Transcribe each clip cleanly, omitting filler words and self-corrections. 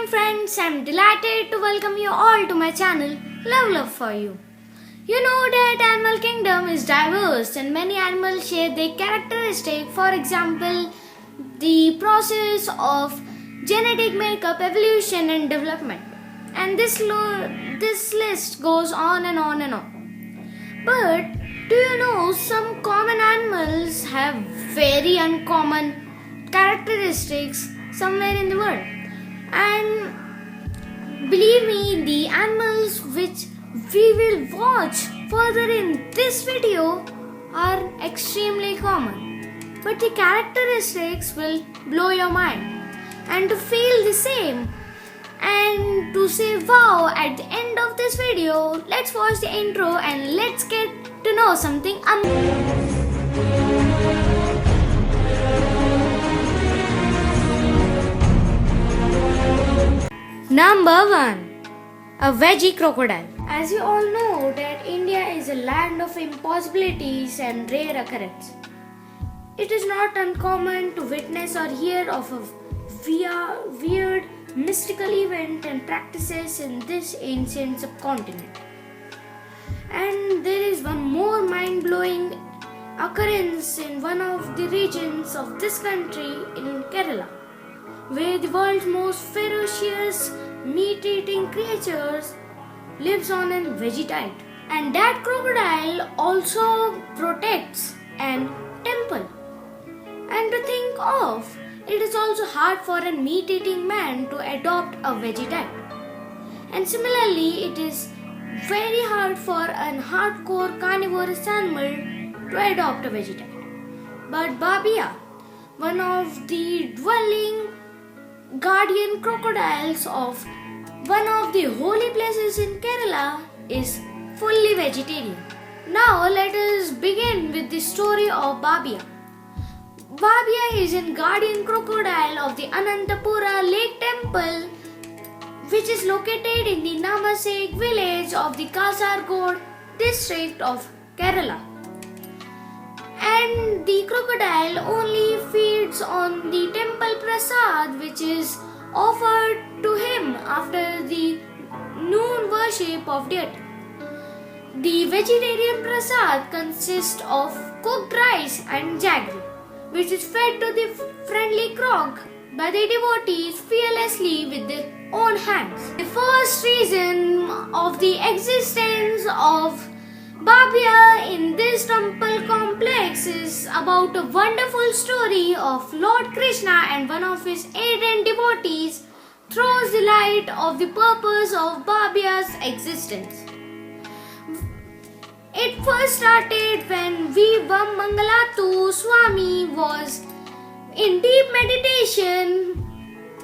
morning friends, I'm delighted to welcome you all to my channel Love for You. You know that animal kingdom is diverse and many animals share their characteristic. For example, the process of genetic makeup, evolution and development. And this list goes on and on and on. But do you know some common animals have very uncommon characteristics somewhere in the world? And believe me, the animals which we will watch further in this video are extremely common. But the characteristics will blow your mind. And to feel the same and to say wow at the end of this video, let's watch the intro and let's get to know something Number 1. A veggie crocodile. As you all know that India is a land of impossibilities and rare occurrence. It is not uncommon to witness or hear of a weird mystical event and practices in this ancient subcontinent. And there is one more mind-blowing occurrence in one of the regions of this country in Kerala, where the world's most ferocious meat-eating creatures lives on a veggie diet. And that crocodile also protects an temple. And to think of, it is also hard for a meat-eating man to adopt a veggie diet. And similarly, it is very hard for a hardcore carnivorous animal to adopt a veggie diet. But Babia, one of the dwelling guardian crocodiles of one of the holy places in Kerala, is fully vegetarian. Now let us begin with the story of Babia. Babia is a guardian crocodile of the Anantapura Lake Temple, which is located in the Namasek village of the Kasargod district of Kerala. And the crocodile only feeds on the temple prasad, which is offered to him after the noon worship of deity. The vegetarian prasad consists of cooked rice and jaggery, which is fed to the friendly croc by the devotees fearlessly with their own hands. The first reason of the existence of Babia in this temple complex is about a wonderful story of Lord Krishna and one of his ardent devotees throws the light of the purpose of Babia's existence. It first started when V. Mangalatu Swami was in deep meditation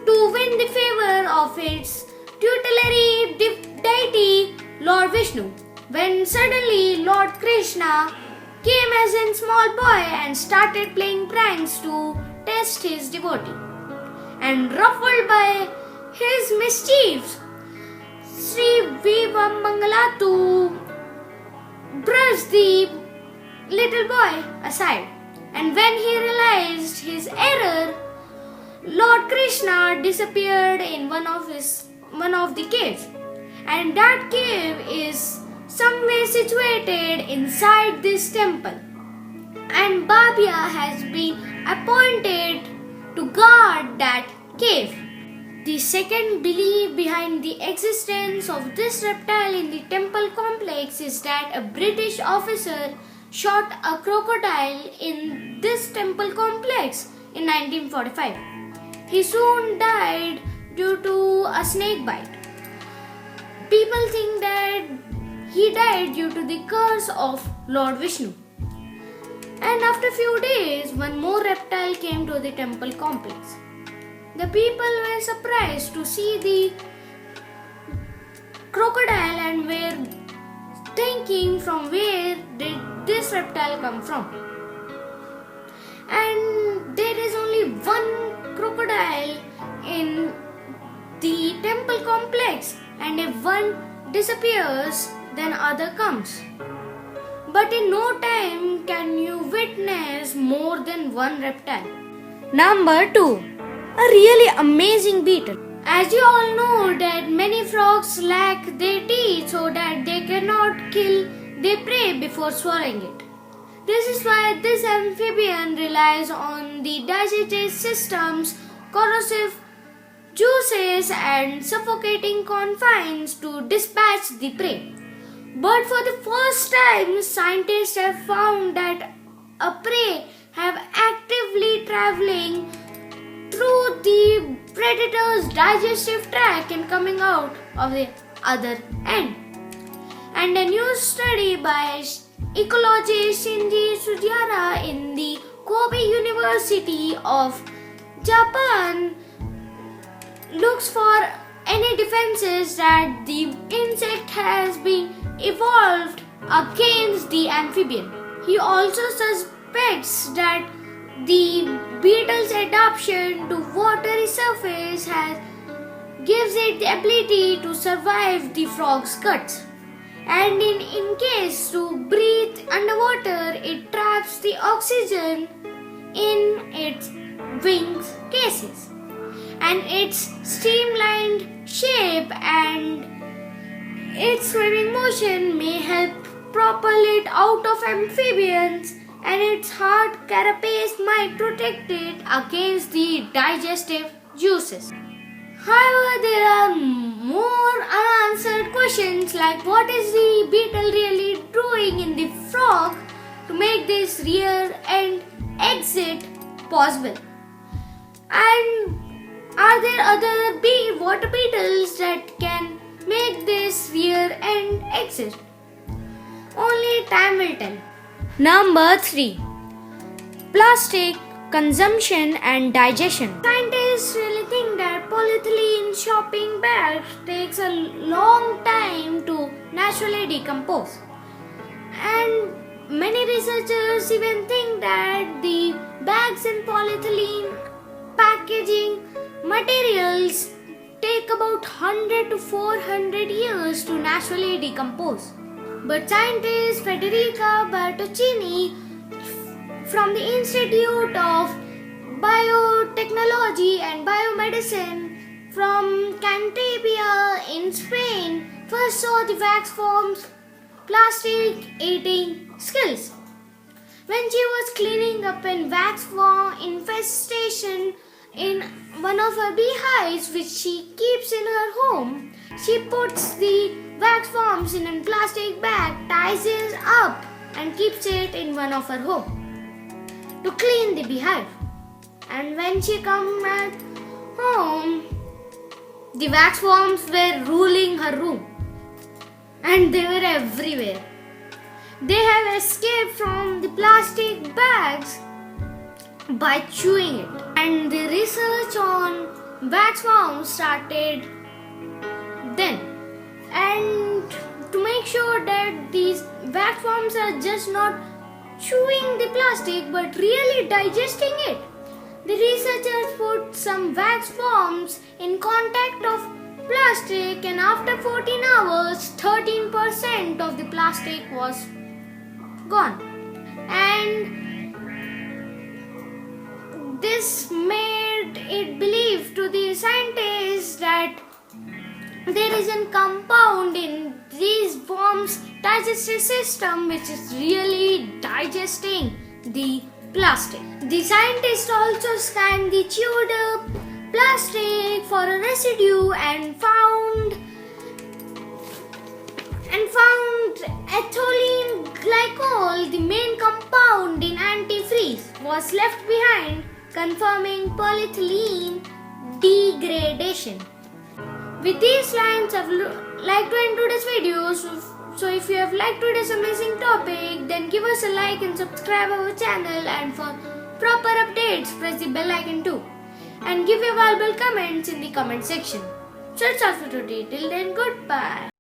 to win the favor of its tutelary deity Lord Vishnu, when suddenly Lord Krishna came as a small boy and started playing pranks to test his devotee. And ruffled by his mischiefs, Sri Viva Mangalatu brushed the little boy aside. And when he realized his error, Lord Krishna disappeared in one of the caves. And that cave is somewhere situated inside this temple, and Babia has been appointed to guard that cave. The second belief behind the existence of this reptile in the temple complex is that a British officer shot a crocodile in this temple complex in 1945. He soon died due to a snake bite. People think that he died due to the curse of Lord Vishnu. And after a few days, one more reptile came to the temple complex. The people were surprised to see the crocodile and were thinking from where did this reptile come from. And there is only one crocodile in the temple complex, and if one disappears, then other comes. But in no time can you witness more than one reptile. Number 2. A really amazing beetle. As you all know that many frogs lack their teeth so that they cannot kill their prey before swallowing it. This is why this amphibian relies on the digestive system's corrosive juices and suffocating confines to dispatch the prey. But for the first time, scientists have found that a prey have actively traveling through the predator's digestive tract and coming out of the other end. And a new study by ecologist Shinji Sugihara in the Kobe University of Japan looks for any defenses that the insect has been evolved against the amphibian. He also suspects that the beetle's adaptation to watery surface gives it the ability to survive the frog's guts. And in case to breathe underwater, it traps the oxygen in its wings cases. And its streamlined shape and its swimming motion may help propel it out of amphibians, and its hard carapace might protect it against the digestive juices. However, there are more unanswered questions like what is the beetle really doing in the frog to make this rear end exit possible? And are there other water beetles that can make this rear end exit? Only time will tell. Number 3. Plastic consumption and digestion. Scientists really think that polyethylene shopping bags takes a long time to naturally decompose. And many researchers even think that the bags and polyethylene packaging materials take about 100 to 400 years to naturally decompose. But scientist Federica Bertoncini from the Institute of Biotechnology and Biomedicine from Cantabria in Spain first saw the wax form's plastic eating skills. When she was cleaning up a wax worm infestation in one of her beehives which she keeps in her home, she puts the wax worms in a plastic bag, ties it up and keeps it in one of her home to clean the beehive. And when she comes back home, the wax worms were ruling her room and they were everywhere. They have escaped from the plastic bags by chewing it. And the research on wax worms started then. And to make sure that these wax worms are just not chewing the plastic but really digesting it, the researchers put some wax worms in contact of plastic, and after 14 hours 13% of the plastic was gone. And this made it believed to the scientists that there is a compound in these worms' digestive system which is really digesting the plastic. The scientists also scanned the chewed up plastic for a residue and found ethylene glycol, the main compound in antifreeze, was left behind, confirming polyethylene degradation. With these lines, I've like to end today's video. So if you have liked today's amazing topic, then give us a like and subscribe our channel. And for proper updates, press the bell icon too. And give your valuable comments in the comment section. So that's all for today. Till then, goodbye.